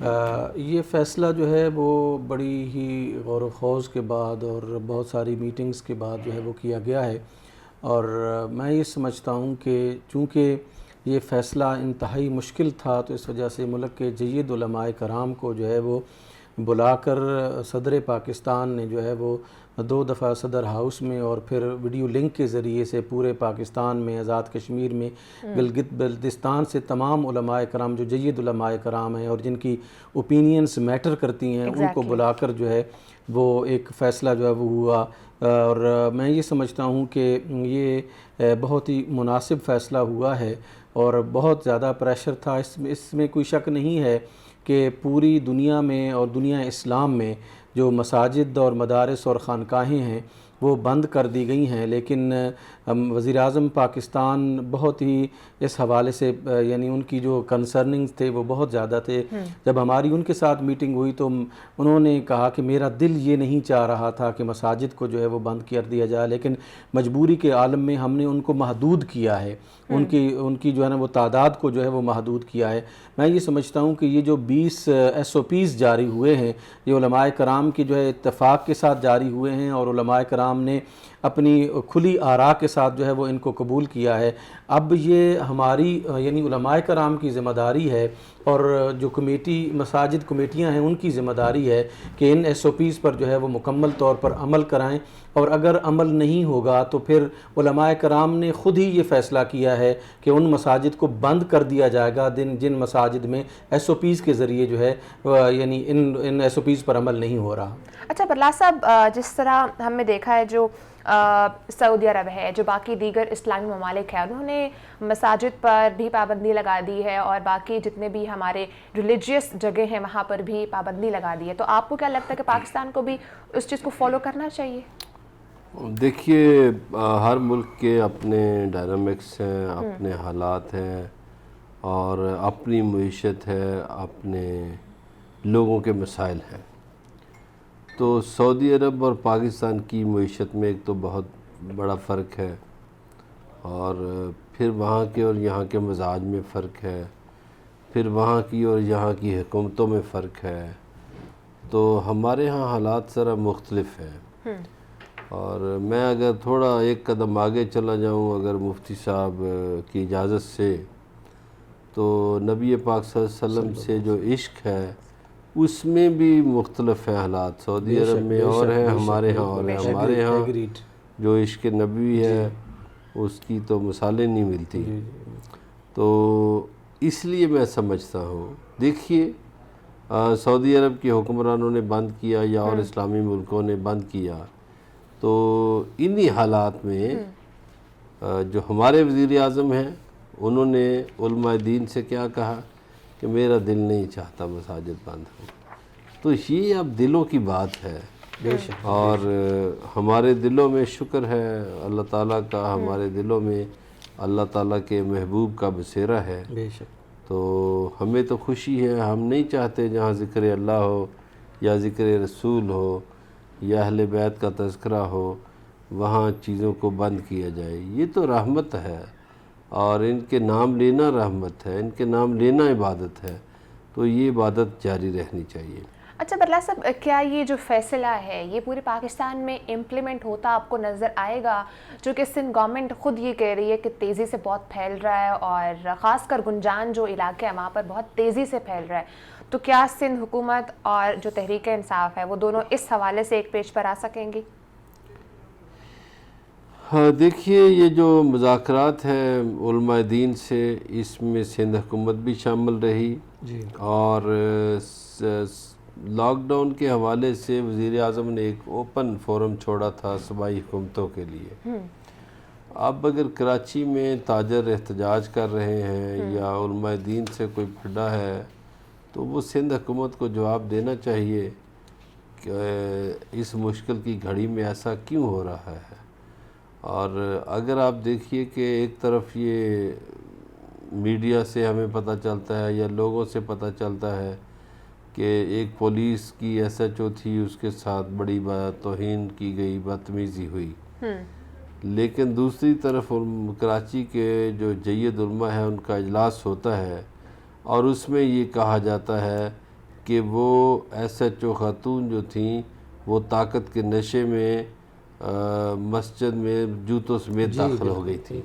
یہ فیصلہ جو ہے وہ بڑی ہی غور و خوض کے بعد اور بہت ساری میٹنگز کے بعد جو ہے وہ کیا گیا ہے، اور میں یہ سمجھتا ہوں کہ چونکہ یہ فیصلہ انتہائی مشکل تھا، تو اس وجہ سے ملک کے جید علماء کرام کو جو ہے وہ بلا کر صدر پاکستان نے جو ہے وہ 2 دفعہ صدر ہاؤس میں اور پھر ویڈیو لنک کے ذریعے سے پورے پاکستان میں، آزاد کشمیر میں، گلگت بلتستان سے تمام علماء کرام جو جید علماء کرام ہیں اور جن کی اوپینینز میٹر کرتی ہیں ان کو بلا کر جو ہے وہ ایک فیصلہ جو ہے وہ ہوا، اور میں یہ سمجھتا ہوں کہ یہ بہت ہی مناسب فیصلہ ہوا ہے، اور بہت زیادہ پریشر تھا، اس میں کوئی شک نہیں ہے کہ پوری دنیا میں اور دنیا اسلام میں جو مساجد اور مدارس اور خانقاہیں ہیں وہ بند کر دی گئی ہیں، لیکن وزیر اعظم پاکستان بہت ہی اس حوالے سے یعنی ان کی جو کنسرننگز تھے وہ بہت زیادہ تھے۔ جب ہماری ان کے ساتھ میٹنگ ہوئی تو انہوں نے کہا کہ میرا دل یہ نہیں چاہ رہا تھا کہ مساجد کو جو ہے وہ بند کر دیا جائے، لیکن مجبوری کے عالم میں ہم نے ان کو محدود کیا ہے، ان کی جو ہے نا وہ تعداد کو جو ہے وہ محدود کیا ہے۔ میں یہ سمجھتا ہوں کہ یہ جو 20 SOPs جاری ہوئے ہیں یہ علماء کرام کی جو ہے اتفاق کے ساتھ جاری ہوئے ہیں، اور علماء کرام نے اپنی کھلی آراء کے ساتھ جو ہے وہ ان کو قبول کیا ہے۔ اب یہ ہماری یعنی علماء کرام کی ذمہ داری ہے، اور جو مساجد کمیٹیاں ہیں ان کی ذمہ داری ہے کہ ان SOPs پر جو ہے وہ مکمل طور پر عمل کرائیں، اور اگر عمل نہیں ہوگا تو پھر علماء کرام نے خود ہی یہ فیصلہ کیا ہے کہ ان مساجد کو بند کر دیا جائے گا جن مساجد میں SOPs کے ذریعے جو ہے یعنی ان SOPs پر عمل نہیں ہو رہا۔ اچھا برلا صاحب، جس طرح ہم نے دیکھا ہے جو سعودی عرب ہے، جو باقی دیگر اسلامی ممالک ہیں، انہوں نے مساجد پر بھی پابندی لگا دی ہے، اور باقی جتنے بھی ہمارے ریلیجیس جگہ ہیں وہاں پر بھی پابندی لگا دی ہے، تو آپ کو کیا لگتا ہے کہ پاکستان کو بھی اس چیز کو فالو کرنا چاہیے؟ دیکھیے، ہر ملک کے اپنے ڈائنامکس ہیں، اپنے حالات ہیں، اور اپنی معیشت ہے، اپنے لوگوں کے مسائل ہیں۔ تو سعودی عرب اور پاکستان کی معیشت میں ایک تو بہت بڑا فرق ہے، اور پھر وہاں کے اور یہاں کے مزاج میں فرق ہے، پھر وہاں کی اور یہاں کی حکومتوں میں فرق ہے، تو ہمارے ہاں حالات ذرا مختلف ہیں۔ اور میں اگر تھوڑا ایک قدم آگے چلا جاؤں اگر مفتی صاحب کی اجازت سے، تو نبی پاک صلی اللہ علیہ وسلم سے جو عشق ہے اس میں بھی مختلف ہیں حالات، سعودی عرب میں اور ہیں، ہمارے ہاں اور ہیں۔ ہمارے ہاں جو عشق نبوی ہے اس کی تو مثالیں نہیں ملتی، تو اس لیے میں سمجھتا ہوں، دیکھیے سعودی عرب کے حکمرانوں نے بند کیا یا اور اسلامی ملکوں نے بند کیا، تو انہی حالات میں جو ہمارے وزیر اعظم ہیں انہوں نے علماء دین سے کیا کہا کہ میرا دل نہیں چاہتا مساجد بند ہو، تو یہ اب دلوں کی بات ہے، اور ہمارے دلوں میں شکر ہے اللہ تعالیٰ کا، ہمارے دلوں میں اللہ تعالیٰ کے محبوب کا بسیرا ہے، تو ہمیں تو خوشی ہے، ہم نہیں چاہتے جہاں ذکر اللہ ہو یا ذکر رسول ہو یا اہل بیت کا تذکرہ ہو وہاں چیزوں کو بند کیا جائے۔ یہ تو رحمت ہے، اور ان کے نام لینا رحمت ہے، ان کے نام لینا عبادت ہے، تو یہ عبادت جاری رہنی چاہیے۔ اچھا برلا صاحب، کیا یہ جو فیصلہ ہے یہ پورے پاکستان میں امپلیمنٹ ہوتا آپ کو نظر آئے گا؟ جو کہ سندھ گورنمنٹ خود یہ کہہ رہی ہے کہ تیزی سے بہت پھیل رہا ہے، اور خاص کر گنجان جو علاقے ہیں وہاں پر بہت تیزی سے پھیل رہا ہے، تو کیا سندھ حکومت اور جو تحریک انصاف ہے وہ دونوں اس حوالے سے ایک پیج پر آ سکیں گی؟ ہاں دیکھیے، یہ جو مذاکرات ہیں علماء دین سے، اس میں سندھ حکومت بھی شامل رہی، اور لاک ڈاؤن کے حوالے سے وزیر اعظم نے ایک اوپن فورم چھوڑا تھا صوبائی حکومتوں کے لیے۔ اب اگر کراچی میں تاجر احتجاج کر رہے ہیں یا علماء دین سے کوئی بھڑا ہے، تو وہ سندھ حکومت کو جواب دینا چاہیے کہ اس مشکل کی گھڑی میں ایسا کیوں ہو رہا ہے۔ اور اگر آپ دیکھیے کہ ایک طرف یہ میڈیا سے ہمیں پتہ چلتا ہے یا لوگوں سے پتہ چلتا ہے کہ ایک پولیس کی SHO تھی، اس کے ساتھ بڑی توہین کی گئی، بدتمیزی ہوئی، لیکن دوسری طرف کراچی کے جو جید علماء ہیں ان کا اجلاس ہوتا ہے، اور اس میں یہ کہا جاتا ہے کہ وہ SHO خاتون جو تھیں وہ طاقت کے نشے میں مسجد میں جوتوں سمیت داخل ہو گئی تھی،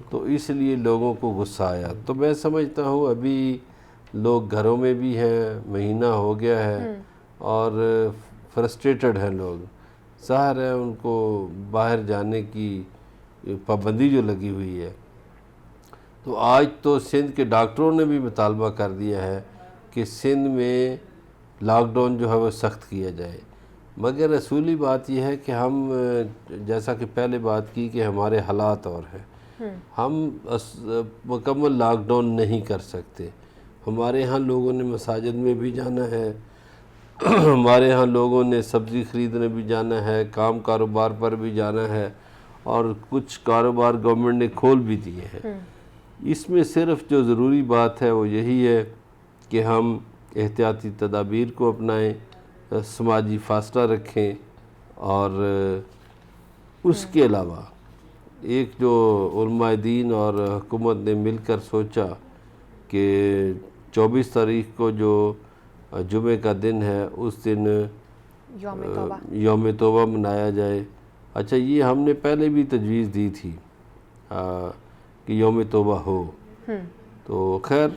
تو اس لیے لوگوں کو غصہ آیا۔ تو میں سمجھتا ہوں ابھی لوگ گھروں میں بھی ہیں، مہینہ ہو گیا ہے اور فرسٹریٹڈ ہیں لوگ، ظاہر ہے ان کو باہر جانے کی پابندی جو لگی ہوئی ہے۔ تو آج تو سندھ کے ڈاکٹروں نے بھی مطالبہ کر دیا ہے کہ سندھ میں لاک ڈاؤن جو ہے وہ سخت کیا جائے، مگر اصولی بات یہ ہے کہ ہم جیسا کہ پہلے بات کی کہ ہمارے حالات اور ہیں، ہم مکمل لاک ڈاؤن نہیں کر سکتے۔ ہمارے ہاں لوگوں نے مساجد میں بھی جانا ہے، ہمارے ہاں لوگوں نے سبزی خریدنے بھی جانا ہے، کاروبار پر بھی جانا ہے، اور کچھ کاروبار گورنمنٹ نے کھول بھی دیے ہیں۔ اس میں صرف جو ضروری بات ہے وہ یہی ہے کہ ہم احتیاطی تدابیر کو اپنائیں، سماجی فاصلہ رکھیں، اور اس کے علاوہ ایک جو علماء دین اور حکومت نے مل کر سوچا کہ 24 تاریخ کو جو جمعہ کا دن ہے اس دن یوم توبہ منایا جائے۔ اچھا، یہ ہم نے پہلے بھی تجویز دی تھی کہ یوم توبہ ہو، تو خیر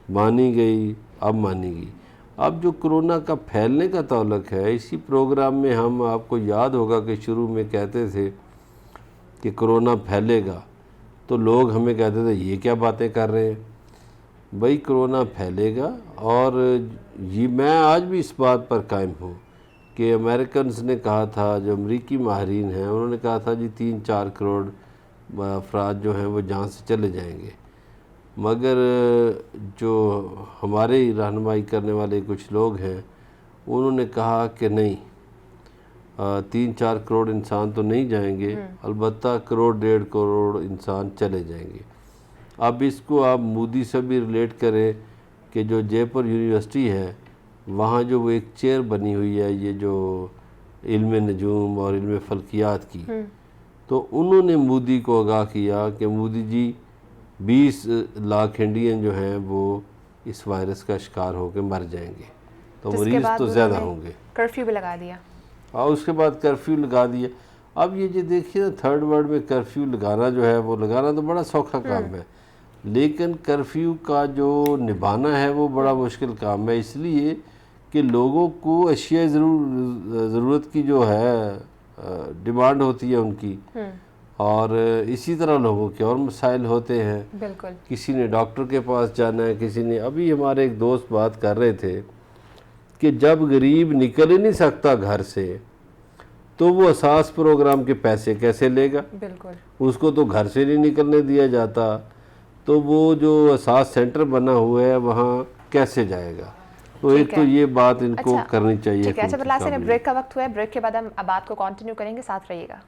مانی گئی، اب مانی گئی۔ اب جو کرونا کا پھیلنے کا تعلق ہے، اسی پروگرام میں ہم، آپ کو یاد ہوگا کہ شروع میں کہتے تھے کہ کرونا پھیلے گا، تو لوگ ہمیں کہتے تھے یہ کیا باتیں کر رہے ہیں بھائی، کرونا پھیلے گا۔ اور یہ میں آج بھی اس بات پر قائم ہوں کہ امریکنز نے کہا تھا، جو امریکی ماہرین ہیں انہوں نے کہا تھا جی 3-4 کروڑ افراد جو ہیں وہ جہاں سے چلے جائیں گے، مگر جو ہمارے رہنمائی کرنے والے کچھ لوگ ہیں انہوں نے کہا کہ نہیں، 3-4 کروڑ انسان تو نہیں جائیں گے، البتہ 1-1.5 کروڑ انسان چلے جائیں گے۔ اب اس کو آپ مودی سے بھی ریلیٹ کریں کہ جو جے پور یونیورسٹی ہے وہاں جو وہ ایک چیئر بنی ہوئی ہے یہ جو علم نجوم اور علم فلکیات کی، تو انہوں نے مودی کو آگاہ کیا کہ مودی جی 20 لاکھ انڈین جو ہیں وہ اس وائرس کا شکار ہو کے مر جائیں گے، تو مریض تو زیادہ ہوں گے۔ کرفیو بھی لگا دیا، اور اس کے بعد کرفیو لگا دیا۔ اب یہ جو دیکھیے نا، تھرڈ ورلڈ میں کرفیو لگانا جو ہے وہ لگانا تو بڑا سوکھا کام ہے، لیکن کرفیو کا جو نبھانا ہے وہ بڑا مشکل کام ہے، اس لیے کہ لوگوں کو اشیاء ضرورت کی جو ہے ڈیمانڈ ہوتی ہے ان کی، اور اسی طرح لوگوں کے اور مسائل ہوتے ہیں۔ بالکل، کسی نے ڈاکٹر کے پاس جانا ہے، کسی نے، ابھی ہمارے ایک دوست بات کر رہے تھے کہ جب غریب نکل ہی نہیں سکتا گھر سے تو وہ اساس پروگرام کے پیسے کیسے لے گا؟ بالکل، اس کو تو گھر سے نہیں نکلنے دیا جاتا، تو وہ جو اساس سینٹر بنا ہوا ہے وہاں کیسے جائے گا؟ تو ایک تو یہ بات ان کو کرنی چاہیے۔ ٹھیک ہے، اچھا بلاسن، بریک کا وقت ہوا ہے، بریک کے بعد ہم بات کو کنٹینیو کریں گے، ساتھ رہیے گا۔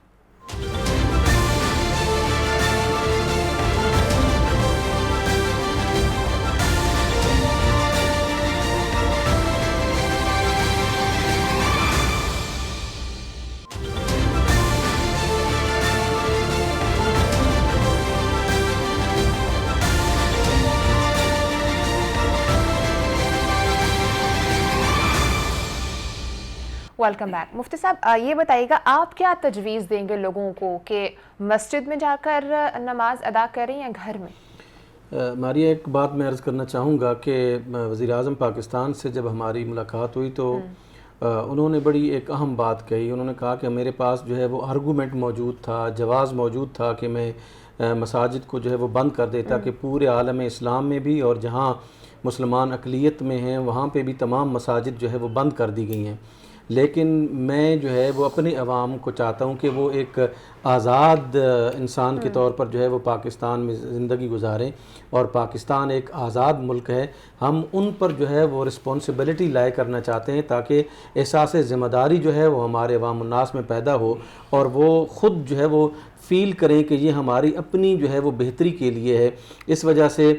Welcome back. مفتی صاحب، یہ بتائیے گا آپ کیا تجویز دیں گے لوگوں کو کہ مسجد میں جا کر نماز ادا کریں یا گھر میں؟ ماریا، ایک بات میں عرض کرنا چاہوں گا کہ وزیر اعظم پاکستان سے جب ہماری ملاقات ہوئی تو انہوں نے بڑی ایک اہم بات کہی۔ انہوں نے کہا کہ میرے پاس جو ہے وہ آرگومنٹ موجود تھا، جواز موجود تھا کہ میں مساجد کو جو ہے وہ بند کر دیتا کہ پورے عالم اسلام میں بھی اور جہاں مسلمان اقلیت میں ہیں وہاں پہ بھی تمام مساجد جو ہے وہ بند کر دی گئی ہیں، لیکن میں جو ہے وہ اپنی عوام کو چاہتا ہوں کہ وہ ایک آزاد انسان کے طور پر جو ہے وہ پاکستان میں زندگی گزاریں، اور پاکستان ایک آزاد ملک ہے۔ ہم ان پر جو ہے وہ رسپانسبلٹی لائے کرنا چاہتے ہیں تاکہ احساس ذمہ داری جو ہے وہ ہمارے عوام الناس میں پیدا ہو، اور وہ خود جو ہے وہ فیل کریں کہ یہ ہماری اپنی جو ہے وہ بہتری کے لیے ہے۔ اس وجہ سے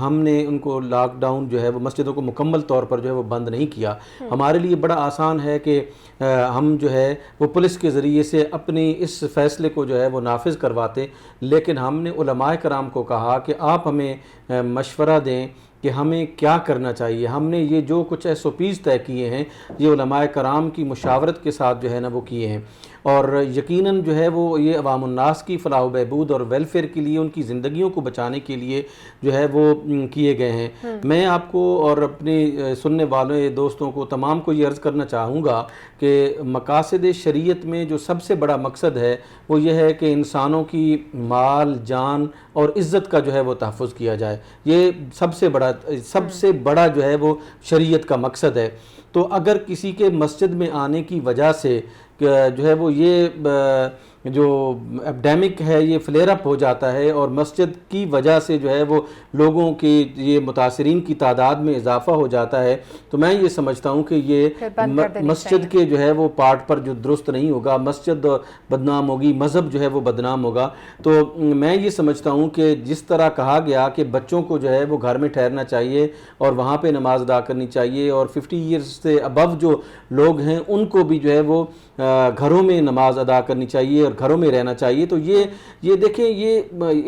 ہم نے ان کو لاک ڈاؤن جو ہے وہ مسجدوں کو مکمل طور پر جو ہے وہ بند نہیں کیا۔ ہمارے لیے بڑا آسان ہے کہ ہم جو ہے وہ پولیس کے ذریعے سے اپنی اس فیصلے کو جو ہے وہ نافذ کرواتے، لیکن ہم نے علماء کرام کو کہا کہ آپ ہمیں مشورہ دیں کہ ہمیں کیا کرنا چاہیے. ہم نے یہ جو کچھ SOPs طے کیے ہیں یہ علماء کرام کی مشاورت کے ساتھ جو ہے نا وہ کیے ہیں, اور یقیناً جو ہے وہ یہ عوام الناس کی فلاح و بہبود اور ویلفیئر کے لیے, ان کی زندگیوں کو بچانے کے لیے جو ہے وہ کیے گئے ہیں. میں آپ کو اور اپنے سننے والے دوستوں کو تمام کو یہ عرض کرنا چاہوں گا کہ مقاصد شریعت میں جو سب سے بڑا مقصد ہے وہ یہ ہے کہ انسانوں کی مال, جان اور عزت کا جو ہے وہ تحفظ کیا جائے. یہ سب سے بڑا جو ہے وہ شریعت کا مقصد ہے. تو اگر کسی کے مسجد میں آنے کی وجہ سے جو ہے وہ یہ جو ایپیڈیمک ہے یہ فلیئر اپ ہو جاتا ہے اور مسجد کی وجہ سے جو ہے وہ لوگوں کی یہ متاثرین کی تعداد میں اضافہ ہو جاتا ہے, تو میں یہ سمجھتا ہوں کہ یہ مسجد کے جو ہے وہ پارٹ پر جو درست نہیں ہوگا, مسجد بدنام ہوگی, مذہب جو ہے وہ بدنام ہوگا. تو میں یہ سمجھتا ہوں کہ جس طرح کہا گیا کہ بچوں کو جو ہے وہ گھر میں ٹھہرنا چاہیے اور وہاں پہ نماز ادا کرنی چاہیے, اور 50 ایئرز سے ابو جو لوگ ہیں ان کو بھی جو ہے وہ گھروں میں نماز ادا کرنی چاہیے اور گھروں میں رہنا چاہیے. تو یہ دیکھیں, یہ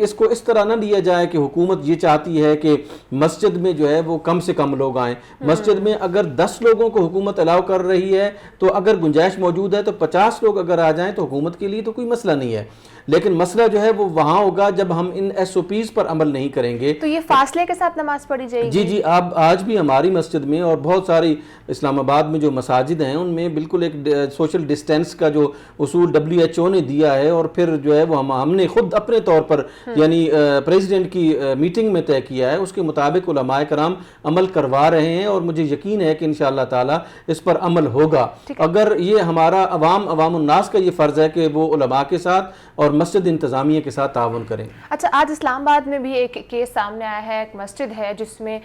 اس کو اس طرح نہ لیا جائے کہ حکومت یہ چاہتی ہے کہ مسجد میں جو ہے وہ کم سے کم لوگ آئیں. مسجد میں اگر 10 لوگوں کو حکومت الاؤ کر رہی ہے تو اگر گنجائش موجود ہے تو 50 لوگ اگر آ جائیں تو حکومت کے لیے تو کوئی مسئلہ نہیں ہے. لیکن مسئلہ جو ہے وہ وہاں ہوگا جب ہم ان SOPs پر عمل نہیں کریں گے. تو یہ فاصلے کے ساتھ نماز پڑھی جائے گی؟ جی اب آج بھی ہماری مسجد میں اور بہت ساری اسلام آباد میں جو مساجد ہیں ان میں بالکل ایک سوشل ڈسٹینس کا جو اصول WHO نے دیا ہے, اور پھر جو ہے وہ ہم نے خود اپنے طور پر یعنی پریزیڈنٹ کی میٹنگ میں طے کیا ہے, اس کے مطابق علماء کرام عمل کروا رہے ہیں, اور مجھے یقین ہے کہ انشاءاللہ تعالی اس پر عمل ہوگا. اگر یہ ہمارا عوام الناس کا یہ فرض ہے کہ وہ علماء کے ساتھ اور مسجد انتظامیہ کے ساتھ تعاون کریں. اچھا, آج اسلام آباد میں بھی ایک کیس سامنے آیا ہے, ایک مسجد ہے جس میں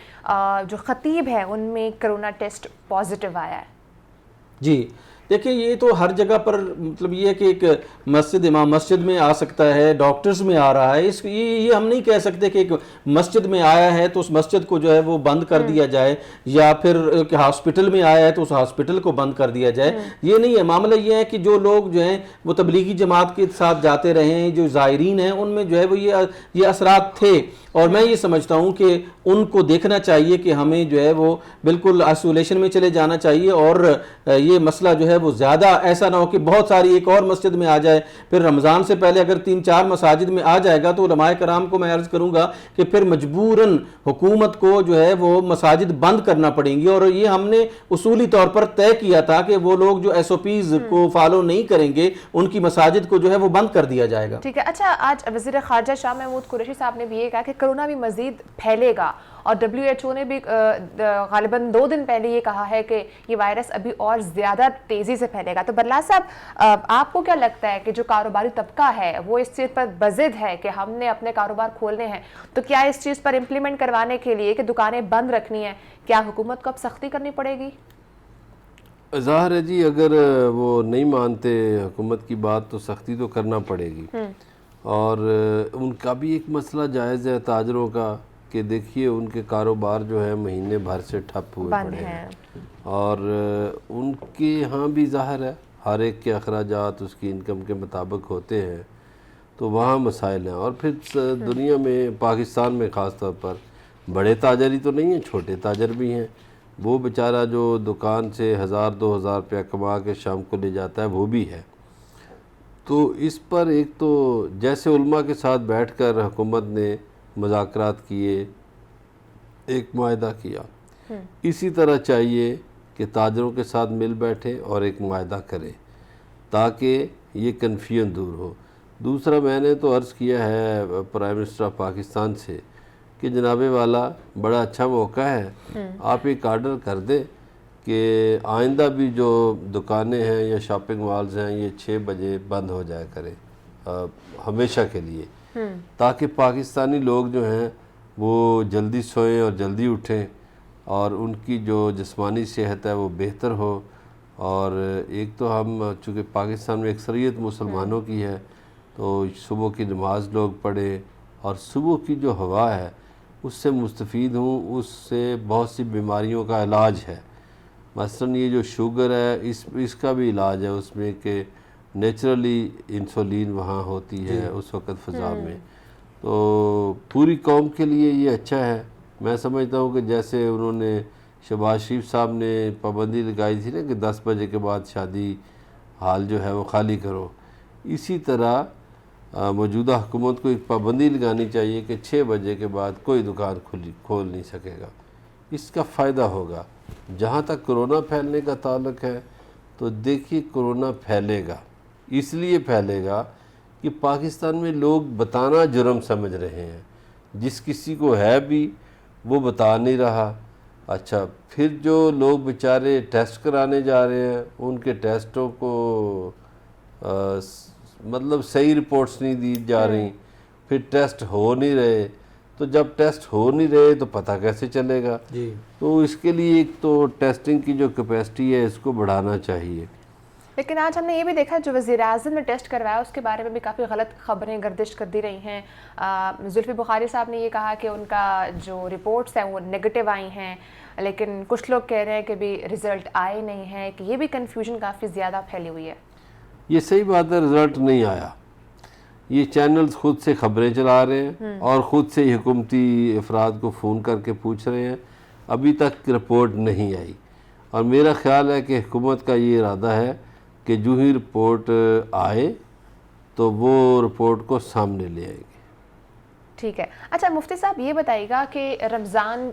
جو خطیب ہے ان میں کرونا ٹیسٹ پازیٹیو آیا ہے. جی دیکھیں, یہ تو ہر جگہ پر مطلب یہ ہے کہ ایک امام مسجد میں آ سکتا ہے, ڈاکٹرز میں آ رہا ہے. یہ ہم نہیں کہہ سکتے کہ ایک مسجد میں آیا ہے تو اس مسجد کو جو ہے وہ بند کر دیا جائے, یا پھر کہ ہاسپٹل میں آیا ہے تو اس ہاسپٹل کو بند کر دیا جائے. یہ نہیں ہے. معاملہ یہ ہے کہ جو لوگ جو ہیں وہ تبلیغی جماعت کے ساتھ جاتے رہے ہیں, جو زائرین ہیں ان میں جو ہے وہ یہ اثرات تھے, اور میں یہ سمجھتا ہوں کہ ان کو دیکھنا چاہیے کہ ہمیں جو ہے وہ بالکل آئسولیشن میں چلے جانا چاہیے, اور یہ مسئلہ جو ہے وہ زیادہ ایسا نہ ہو کہ بہت ساری ایک اور مسجد میں آ جائے. پھر رمضان سے پہلے اگر 3-4 مساجد میں آ جائے گا تو علماء کرام کو میں عرض کروں گا کہ پھر مجبوراً حکومت کو جو ہے وہ مساجد بند کرنا پڑیں گی. اور یہ ہم نے اصولی طور پر طے کیا تھا کہ وہ لوگ جو SOPs کو فالو نہیں کریں گے ان کی مساجد کو جو ہے وہ بند کر دیا جائے گا. ٹھیک ہے. اچھا, آج وزیر خارجہ شاہ محمود قریشی صاحب نے بھی یہ کہا کہ کرونا بھی مزید پھیلے گا, اور WHO نے بھی غالباً 2 دن پہلے یہ کہا ہے کہ یہ وائرس ابھی اور زیادہ تیزی سے پھیلے گا. تو برلا صاحب, آپ کو کیا لگتا ہے کہ جو کاروباری طبقہ ہے وہ اس چیز پر بضد ہے کہ ہم نے اپنے کاروبار کھولنے ہیں, تو کیا اس چیز پر امپلیمنٹ کروانے کے لیے کہ دکانیں بند رکھنی ہیں, کیا حکومت کو اب سختی کرنی پڑے گی؟ ظاہر ہے جی, اگر وہ نہیں مانتے حکومت کی بات تو سختی تو کرنا پڑے گی. اور ان کا بھی ایک مسئلہ جائز ہے تاجروں کا کہ دیکھیے ان کے کاروبار جو ہے مہینے بھر سے ٹھپ ہوئے پڑے ہیں, اور ان کے ہاں بھی ظاہر ہے ہر ایک کے اخراجات اس کی انکم کے مطابق ہوتے ہیں, تو وہاں مسائل ہیں. اور پھر دنیا میں پاکستان میں خاص طور پر بڑے تاجر ہی تو نہیں ہیں, چھوٹے تاجر بھی ہیں. وہ بیچارہ جو دکان سے 1000-2000 روپیہ کما کے شام کو لے جاتا ہے وہ بھی ہے. تو اس پر ایک تو جیسے علماء کے ساتھ بیٹھ کر حکومت نے مذاکرات کیے, ایک معاہدہ کیا, اسی طرح چاہیے کہ تاجروں کے ساتھ مل بیٹھے اور ایک معاہدہ کرے تاکہ یہ کنفیوژن دور ہو. دوسرا, میں نے تو عرض کیا ہے پرائم منسٹر آف پاکستان سے کہ جناب والا بڑا اچھا موقع ہے, آپ ایک آرڈر کر دیں کہ آئندہ بھی جو دکانیں ہیں یا شاپنگ مالز ہیں یہ 6 بجے بند ہو جایا کریں ہمیشہ کے لیے, تاکہ پاکستانی لوگ جو ہیں وہ جلدی سوئیں اور جلدی اٹھیں, اور ان کی جو جسمانی صحت ہے وہ بہتر ہو. اور ایک تو ہم چونکہ پاکستان میں اکثریت مسلمانوں کی ہے تو صبح کی نماز لوگ پڑھیں, اور صبح کی جو ہوا ہے اس سے مستفید ہوں, اس سے بہت سی بیماریوں کا علاج ہے. مثلاً یہ جو شوگر ہے اس کا بھی علاج ہے اس میں کہ نیچرلی انسولین وہاں ہوتی ہے اس وقت فضا میں, تو پوری قوم کے لیے یہ اچھا ہے. میں سمجھتا ہوں کہ جیسے انہوں نے شہباز شریف صاحب نے پابندی لگائی تھی نا کہ 10 بجے کے بعد شادی ہال جو ہے وہ خالی کرو، اسی طرح موجودہ حکومت کو ایک پابندی لگانی چاہیے کہ 6 بجے کے بعد کوئی دکان کھول نہیں سکے گا۔ اس کا فائدہ ہوگا۔ جہاں تک کرونا پھیلنے کا تعلق ہے تو دیکھیے کرونا پھیلے گا، اس لیے پھیلے گا کہ پاکستان میں لوگ بتانا جرم سمجھ رہے ہیں، جس کسی کو ہے بھی وہ بتا نہیں رہا۔ اچھا پھر جو لوگ بیچارے ٹیسٹ کرانے جا رہے ہیں ان کے ٹیسٹوں کو مطلب صحیح رپورٹس نہیں دی جا رہی، پھر ٹیسٹ ہو نہیں رہے، تو جب ٹیسٹ ہو نہیں رہے تو پتہ کیسے چلے گا؟ تو اس کے لیے ایک تو ٹیسٹنگ کی جو کیپیسٹی ہے اس کو بڑھانا چاہیے۔ لیکن آج ہم نے یہ بھی دیکھا جو وزیر اعظم نے ٹیسٹ کروایا اس کے بارے میں بھی کافی غلط خبریں گردش کر دی رہی ہیں۔ زلفی بخاری صاحب نے یہ کہا کہ ان کا جو رپورٹس ہیں وہ نیگیٹو آئی ہیں، لیکن کچھ لوگ کہہ رہے ہیں کہ بھی رزلٹ آئے نہیں ہیں، کہ یہ بھی کنفیوژن کافی زیادہ پھیلی ہوئی ہے۔ یہ صحیح بات ہے، رزلٹ نہیں آیا، یہ چینلز خود سے خبریں چلا رہے ہیں اور خود سے حکومتی افراد کو فون کر کے پوچھ رہے ہیں، ابھی تک رپورٹ نہیں آئی۔ اور میرا خیال ہے کہ حکومت کا یہ ارادہ ہے کہ جو ہی رپورٹ آئے تو وہ رپورٹ کو سامنے لے آئے گی۔ ٹھیک ہے۔ اچھا مفتی صاحب یہ بتائیے گا کہ رمضان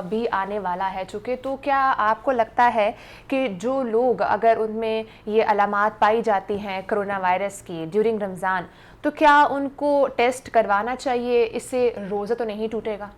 بھی آنے والا ہے چونکہ، تو کیا آپ کو لگتا ہے کہ جو لوگ اگر ان میں یہ علامات پائی جاتی ہیں کرونا وائرس کی ڈیورنگ رمضان، تو کیا ان کو ٹیسٹ کروانا چاہیے؟ اس سے روزہ تو نہیں ٹوٹے گا؟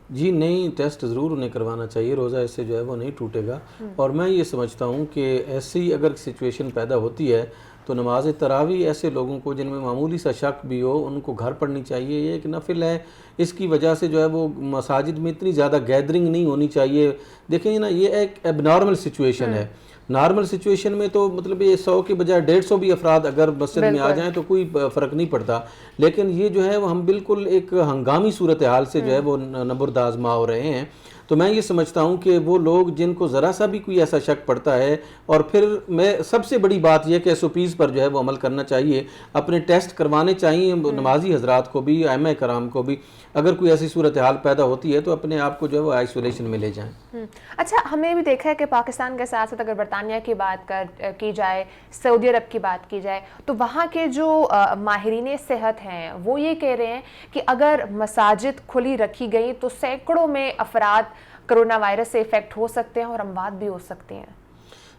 جی نہیں، ٹیسٹ ضرور انہیں کروانا چاہیے، روزہ اس سے جو ہے وہ نہیں ٹوٹے گا۔ اور میں یہ سمجھتا ہوں کہ ایسی اگر سچویشن پیدا ہوتی ہے تو نماز تراویح ایسے لوگوں کو جن میں معمولی سا شک بھی ہو ان کو گھر پڑھنی چاہیے، یہ ایک نفل ہے، اس کی وجہ سے جو ہے وہ مساجد میں اتنی زیادہ گیدرنگ نہیں ہونی چاہیے۔ دیکھیں نا یہ ایک اب نارمل سچویشن ہے، نارمل سچویشن میں تو مطلب یہ 100 کے بجائے 150 بھی افراد اگر مسجد میں آ جائیں تو کوئی فرق نہیں پڑتا، لیکن یہ جو ہے وہ ہم بالکل ایک ہنگامی صورتحال سے جو ہے وہ نبرد آزما ہو رہے ہیں۔ تو میں یہ سمجھتا ہوں کہ وہ لوگ جن کو ذرا سا بھی کوئی ایسا شک پڑتا ہے، اور پھر میں سب سے بڑی بات یہ کہ SOPs پر جو ہے وہ عمل کرنا چاہیے، اپنے ٹیسٹ کروانے چاہیے، نمازی حضرات کو بھی، ائمہ کرام کو بھی، اگر کوئی ایسی صورتحال پیدا ہوتی ہے تو اپنے آپ کو جو ہے وہ آئسولیشن میں لے جائیں۔ اچھا ہم نے بھی دیکھا ہے کہ پاکستان کے ساتھ ساتھ اگر برطانیہ کی بات کی جائے، سعودی عرب کی بات کی جائے، تو وہاں کے جو ماہرین صحت ہیں وہ یہ کہہ رہے ہیں کہ اگر مساجد کھلی رکھی گئی تو سینکڑوں میں افراد کرونا وائرس سے افیکٹ ہو سکتے ہیں اور اموات بھی ہو سکتے ہیں۔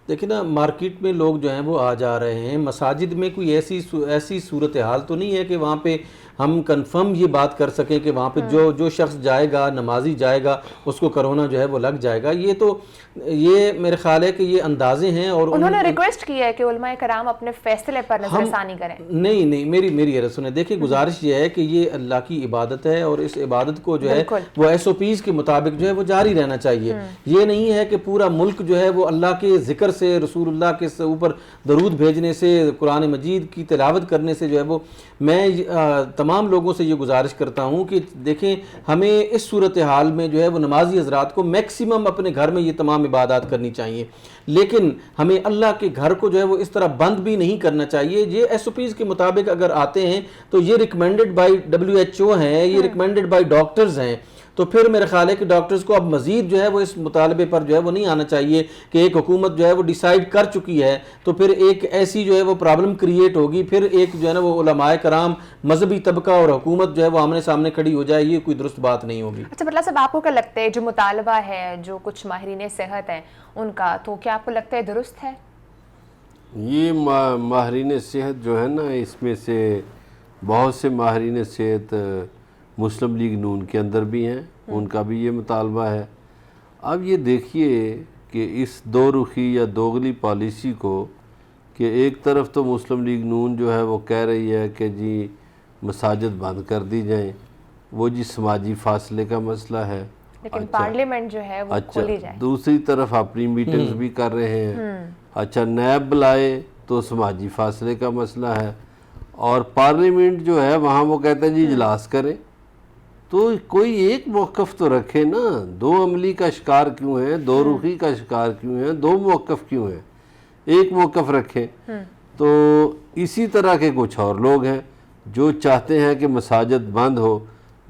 دیکھیں نا مارکیٹ میں لوگ جو ہیں وہ آ جا رہے ہیں، مساجد میں کوئی ایسی صورتحال تو نہیں ہے کہ وہاں پہ ہم کنفرم یہ بات کر سکیں کہ وہاں پہ جو شخص جائے گا، نمازی جائے گا، اس کو کرونا جو ہے وہ لگ جائے گا۔ یہ میرے خیال ہے کہ یہ اندازے ہیں، اور انہوں نے ریکویسٹ کی ہے کہ علماء کرام اپنے فیصلے پر نظر ثانی کریں۔ نہیں میری عرض سنیں، دیکھیں گزارش یہ ہے کہ یہ اللہ کی عبادت ہے اور اس عبادت کو جو ہے وہ SOPs کے مطابق جو ہے وہ جاری رہنا چاہیے۔ یہ نہیں ہے کہ پورا ملک جو ہے وہ اللہ کے ذکر سے، رسول اللہ کے اوپر درود بھیجنے سے، قرآن مجید کی تلاوت کرنے سے جو ہے وہ، میں تمام لوگوں سے یہ گزارش کرتا ہوں کہ دیکھیں ہمیں اس صورتحال میں جو ہے وہ نمازی حضرات کو میکسیمم اپنے گھر میں یہ تمام عبادات کرنی چاہیے، لیکن ہمیں اللہ کے گھر کو جو ہے وہ اس طرح بند بھی نہیں کرنا چاہیے۔ یہ SOPs کے مطابق اگر آتے ہیں تو یہ ریکمینڈڈ بائی WHO ہیں، یہ ریکمینڈڈ بائی ڈاکٹرز ہیں، تو پھر میرے خیال ہے کہ ڈاکٹرز کو اب مزید جو ہے وہ اس مطالبے پر جو ہے وہ نہیں آنا چاہیے کہ ایک حکومت جو ہے وہ ڈیسائیڈ کر چکی ہے تو پھر ایک ایسی جو ہے وہ پرابلم کریٹ ہوگی، پھر ایک جو ہے نا وہ علماء کرام، مذہبی طبقہ اور حکومت جو ہے وہ آمنے سامنے کھڑی ہو جائے، یہ کوئی درست بات نہیں ہوگی۔ اچھا بٹلا صاحب آپ کو کیا لگتا ہے جو مطالبہ ہے جو کچھ ماہرین صحت ہیں ان کا، تو کیا آپ کو لگتا ہے درست ہے؟ یہ ماہرین صحت جو ہے نا، اس میں سے بہت سے ماہرین صحت مسلم لیگ نون کے اندر بھی ہیں، ان کا بھی یہ مطالبہ ہے۔ اب یہ دیکھیے کہ اس دو رخی یا دوغلی پالیسی کو، کہ ایک طرف تو مسلم لیگ نون جو ہے وہ کہہ رہی ہے کہ جی مساجد بند کر دی جائیں، وہ جی سماجی فاصلے کا مسئلہ ہے، لیکن پارلیمنٹ جو ہے وہ کھولی جائے، دوسری طرف اپنی میٹنگز بھی کر رہے ہیں، اچھا نیب بلائے تو سماجی فاصلے کا مسئلہ ہے، اور پارلیمنٹ جو ہے وہاں وہ کہتے ہیں جی اجلاس کریں، تو کوئی ایک موقف تو رکھے نا، دو عملی کا شکار کیوں ہیں، دو رخی کا شکار کیوں ہیں، دو موقف کیوں ہیں، ایک موقف رکھیں۔ تو اسی طرح کے کچھ اور لوگ ہیں جو چاہتے ہیں کہ مساجد بند ہو،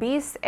20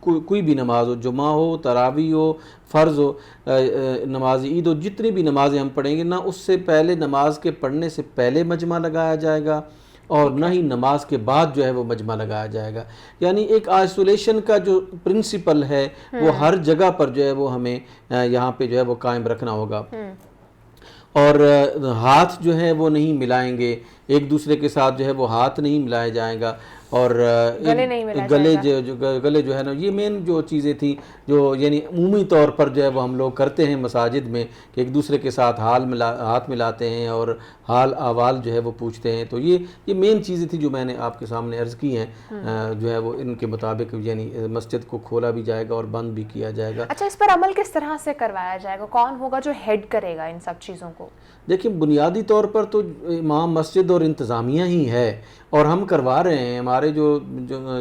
کوئی بھی نماز ہو، جمعہ ہو، تراویح ہو، فرض ہو، نماز عید ہو، جتنی بھی نمازیں ہم پڑھیں گے، نہ اس سے پہلے نماز کے پڑھنے سے پہلے مجمع لگایا جائے گا اور نہ ہی نماز کے بعد جو ہے وہ مجمع لگایا جائے گا. یعنی ایک آئسولیشن کا جو پرنسپل ہے وہ ہر جگہ پر جو ہے وہ ہمیں یہاں پہ جو ہے وہ قائم رکھنا ہوگا. اور ہاتھ جو ہے وہ نہیں ملائیں گے، ایک دوسرے کے ساتھ جو ہے وہ ہاتھ نہیں ملایا جائے گا، اور گلے جو ہے نا، یہ مین جو چیزیں تھیں جو یعنی عمومی طور پر جو ہے وہ ہم لوگ کرتے ہیں مساجد میں کہ ایک دوسرے کے ساتھ ہاتھ ملاتے ہیں اور حال احوال جو ہے وہ پوچھتے ہیں. تو یہ مین چیزیں تھیں جو میں نے آپ کے سامنے عرض کی ہیں. جو ہے وہ ان کے مطابق یعنی مسجد کو کھولا بھی جائے گا اور بند بھی کیا جائے گا. اچھا، اس پر عمل کس طرح سے کروایا جائے گا؟ کون ہوگا جو ہیڈ کرے گا ان سب چیزوں کو؟ دیکھیں، بنیادی طور پر تو امام مسجد اور انتظامیہ ہی ہے، اور ہم کروا رہے ہیں. ہمارے جو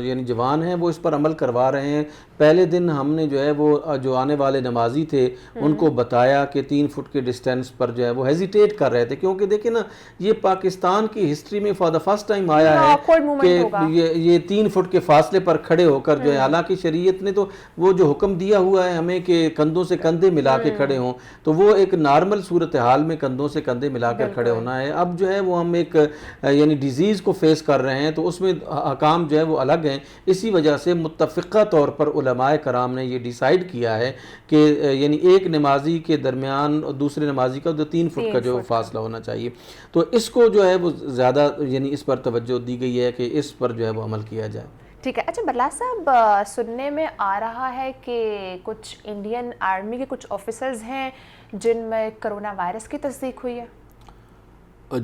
یعنی جوان ہیں وہ اس پر عمل کروا رہے ہیں. پہلے دن ہم نے جو ہے وہ جو آنے والے نمازی تھے ان کو بتایا کہ 3 فٹ کے ڈسٹینس پر جو ہے وہ ہیزیٹیٹ کر رہے تھے، کیونکہ دیکھیں نا، یہ پاکستان کی ہسٹری میں فار دا فرسٹ ٹائم آیا ہے کہ یہ 3 فٹ کے فاصلے پر کھڑے ہو کر جو ہے، حالانکہ شریعت نے تو وہ جو حکم دیا ہوا ہے ہمیں کہ کندھوں سے کندھے ملا کے کھڑے ہوں، تو وہ ایک نارمل صورتحال میں کندھوں سے کندھے ملا کر کھڑے ہونا ہے. اب جو ہے وہ ہم ایک یعنی ڈیزیز کو فیس کر رہے ہیں، تو اس میں احکام جو ہے وہ الگ ہیں. اسی وجہ سے متفقہ طور پر علماء کرام نے یہ ڈیسائیڈ کیا ہے کہ یعنی ایک نمازی کے درمیان دوسرے نمازی کا 3 فٹ کا جو فاصلہ ہونا چاہیے. تو اس کو جو ہے وہ زیادہ یعنی اس پر توجہ دی گئی ہے کہ اس پر جو ہے وہ عمل کیا جائے. ٹھیک ہے. اچھا بلال صاحب، سننے میں آ رہا ہے کہ کچھ انڈین آرمی کے کچھ آفیسرز ہیں جن میں کرونا وائرس کی تصدیق ہوئی ہے.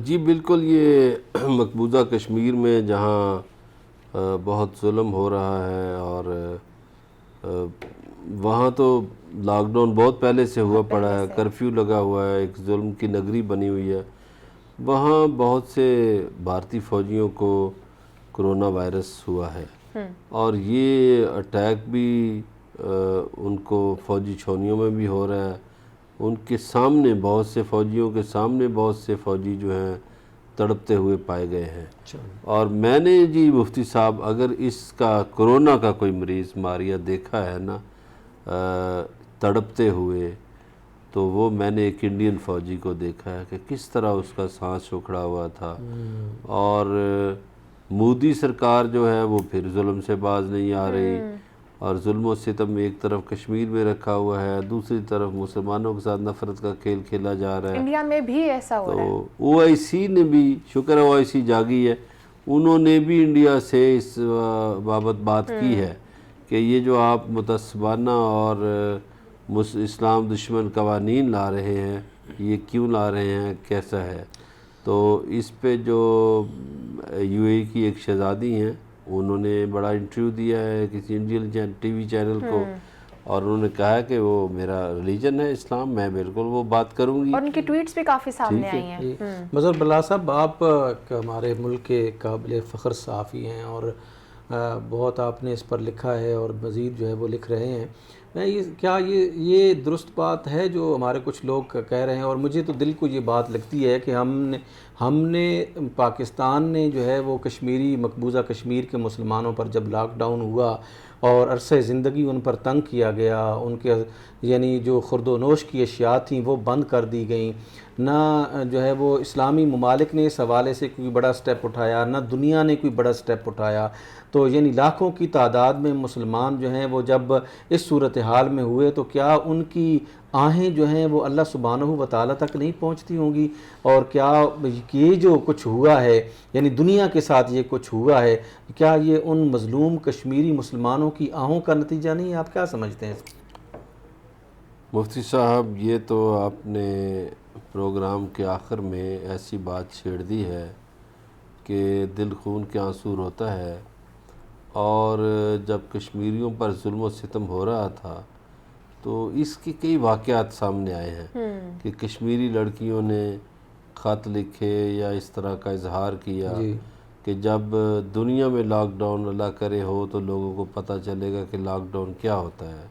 جی بالکل. یہ مقبوضہ کشمیر میں جہاں بہت ظلم ہو رہا ہے، اور وہاں تو لاک ڈاؤن بہت پہلے سے ہوا پڑا ہے، کرفیو لگا ہوا ہے، ایک ظلم کی نگری بنی ہوئی ہے. وہاں بہت سے بھارتی فوجیوں کو کرونا وائرس ہوا ہے، اور یہ اٹیک بھی ان کو فوجی چھاؤنیوں میں بھی ہو رہا ہے. ان کے سامنے بہت سے فوجیوں کے سامنے بہت سے فوجی جو ہیں تڑپتے ہوئے پائے گئے ہیں. اور میں نے جی مفتی صاحب اگر اس کا کرونا کا کوئی مریض ماریا دیکھا ہے نا تڑپتے ہوئے، تو وہ میں نے ایک انڈین فوجی کو دیکھا ہے کہ کس طرح اس کا سانس اکھڑا ہوا تھا. اور مودی سرکار جو ہے وہ پھر ظلم سے باز نہیں آ رہی، اور ظلم و ستم ایک طرف کشمیر میں رکھا ہوا ہے، دوسری طرف مسلمانوں کے ساتھ نفرت کا کھیل کھیلا جا رہا ہے. انڈیا میں بھی ایسا ہو رہا ہے. تو او آئی سی نے بھی، شکر ہے او آئی سی جاگی ہے، انہوں نے بھی انڈیا سے اس بابت بات کی ہے کہ یہ جو آپ متعصبانہ اور اسلام دشمن قوانین لا رہے ہیں، یہ کیوں لا رہے ہیں، کیسا ہے. تو اس پہ جو یو اے کی ایک شہزادی ہیں، انہوں نے بڑا انٹرویو دیا ہے کسی انڈین ٹی وی چینل کو، اور انہوں نے کہا کہ وہ میرا ریلیجن ہے اسلام، میں بالکل وہ بات کروں گی. اور ان کی ٹویٹس بھی کافی سامنے آئی ہیں. مظہر بلال صاحب، آپ ہمارے ملک کے قابل فخر صحافی ہیں، اور بہت آپ نے اس پر لکھا ہے اور مزید جو ہے وہ لکھ رہے ہیں. کیا یہ درست بات ہے جو ہمارے کچھ لوگ کہہ رہے ہیں؟ اور مجھے تو دل کو یہ بات لگتی ہے کہ ہم نے پاکستان نے جو ہے وہ کشمیری مقبوضہ کشمیر کے مسلمانوں پر جب لاک ڈاؤن ہوا اور عرصہ زندگی ان پر تنگ کیا گیا، ان کے یعنی جو خورد و نوش کی اشیاء تھیں وہ بند کر دی گئیں، نہ جو ہے وہ اسلامی ممالک نے اس حوالے سے کوئی بڑا سٹیپ اٹھایا، نہ دنیا نے کوئی بڑا سٹیپ اٹھایا. تو یعنی لاکھوں کی تعداد میں مسلمان جو ہیں وہ جب اس صورتحال میں ہوئے، تو کیا ان کی آہیں جو ہیں وہ اللہ سبحانہ و تعالیٰ تک نہیں پہنچتی ہوں گی؟ اور کیا یہ جو کچھ ہوا ہے، یعنی دنیا کے ساتھ یہ کچھ ہوا ہے، کیا یہ ان مظلوم کشمیری مسلمانوں کی آہوں کا نتیجہ نہیں ہے؟ آپ کیا سمجھتے ہیں؟ مفتی صاحب، یہ تو آپ نے پروگرام کے آخر میں ایسی بات چھیڑ دی ہے کہ دل خون کے آنسو روتا ہے. اور جب کشمیریوں پر ظلم و ستم ہو رہا تھا تو اس کے کئی واقعات سامنے آئے ہیں کہ کشمیری لڑکیوں نے خط لکھے یا اس طرح کا اظہار کیا کہ جب دنیا میں لاک ڈاؤن اللہ کرے ہو تو لوگوں کو پتہ چلے گا کہ لاک ڈاؤن کیا ہوتا ہے.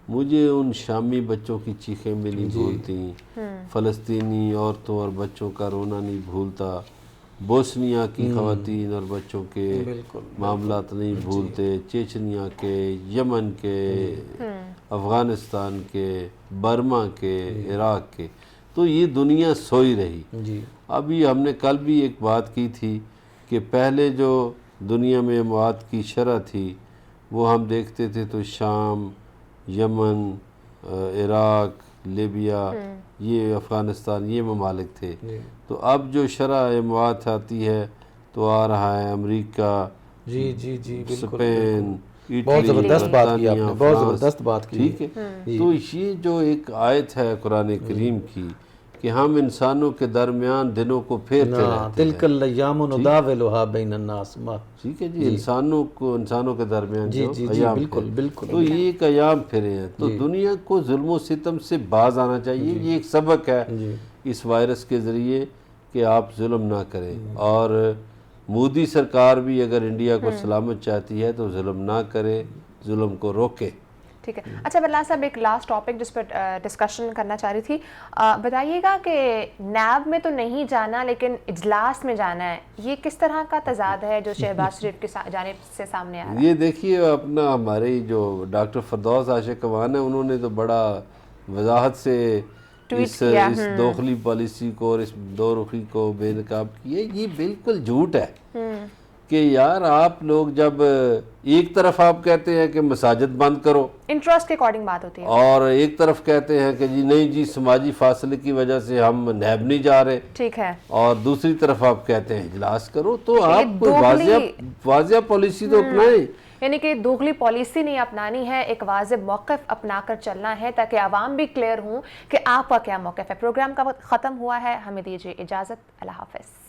مجھے ان شامی بچوں کی چیخیں بھی نہیں بھولتی، فلسطینی عورتوں اور بچوں کا رونا نہیں بھولتا. بوسنیا کی خواتین اور بچوں کے بالکل معاملات نہیں بھولتے، چیچنیا کے، یمن کے، افغانستان کے، برما کے، عراق کے، تو یہ دنیا سوئی رہی۔ جی ابھی ہم نے کل بھی ایک بات کی تھی کہ پہلے جو دنیا میں اموات کی شرح تھی وہ ہم دیکھتے تھے تو شام، یمن، عراق، لیبیا، یہ افغانستان، یہ ممالک تھے۔ جی تو اب جو شرح اموات آتی ہے تو آ رہا ہے امریکہ، جی جی جی بالکل اسپین، بہت اٹلی، زبردست بات کی آپ نے، برطانیہ، بہت فرانس، زبردست بات کی۔ ٹھیک ہے۔ تو یہ جو ایک آیت ہے قرآن کریم کی کہ ہم انسانوں کے درمیان دنوں کو پھیرتے رہتے ہیں، تلک الیام نداولها بین الناس۔ ٹھیک ہے جی، انسانوں کے درمیان جی جو جی جی ایام بالکل پھیرے، بالکل تو یہ ایک ایام پھرے ہیں، تو دنیا کو ظلم و ستم سے باز آنا چاہیے۔ یہ ایک سبق ہے جی اس وائرس کے ذریعے کہ آپ ظلم نہ کریں، اور مودی سرکار بھی اگر انڈیا کو سلامت چاہتی ہے تو ظلم نہ کرے، ظلم کو روکے۔ ٹھیک ہے۔ اچھا بلال صاحب، ایک لاسٹ ٹاپک جس پر ڈسکشن کرنا چاہ رہی تھی، بتائیے گا کہ نیب میں تو نہیں جانا لیکن اجلاس میں جانا ہے، یہ کس طرح کا تضاد ہے جو شہباز شریف کی جانب سے سامنے آ رہا ہے؟ یہ دیکھیے اپنا ہمارے جو ڈاکٹر فردوس عاشق امان ہے، انہوں نے تو بڑا وضاحت سے اس داخلی پالیسی کو اور اس دو رخی کو بے نقاب کیے۔ یہ بالکل جھوٹ ہے کہ یار آپ لوگ جب ایک طرف آپ کہتے ہیں کہ مساجد بند کرو، انٹرسٹ کے اکارڈنگ بات ہوتی ہے، اور ایک طرف کہتے ہیں کہ جی نہیں جی سماجی فاصلے کی وجہ سے ہم نیب نہیں جا رہے، ٹھیک ہے، اور دوسری طرف آپ کہتے ہیں اجلاس کرو، تو یہ آپ کوئی واضح پالیسی تو اپنائیں۔ یعنی کہ دوغلی پالیسی نہیں اپنانی ہے، ایک واضح موقف اپنا کر چلنا ہے تاکہ عوام بھی کلیئر ہوں کہ آپ کا کیا موقف ہے۔ پروگرام کا وقت ختم ہوا ہے، ہمیں دیجیے اجازت، اللہ حافظ۔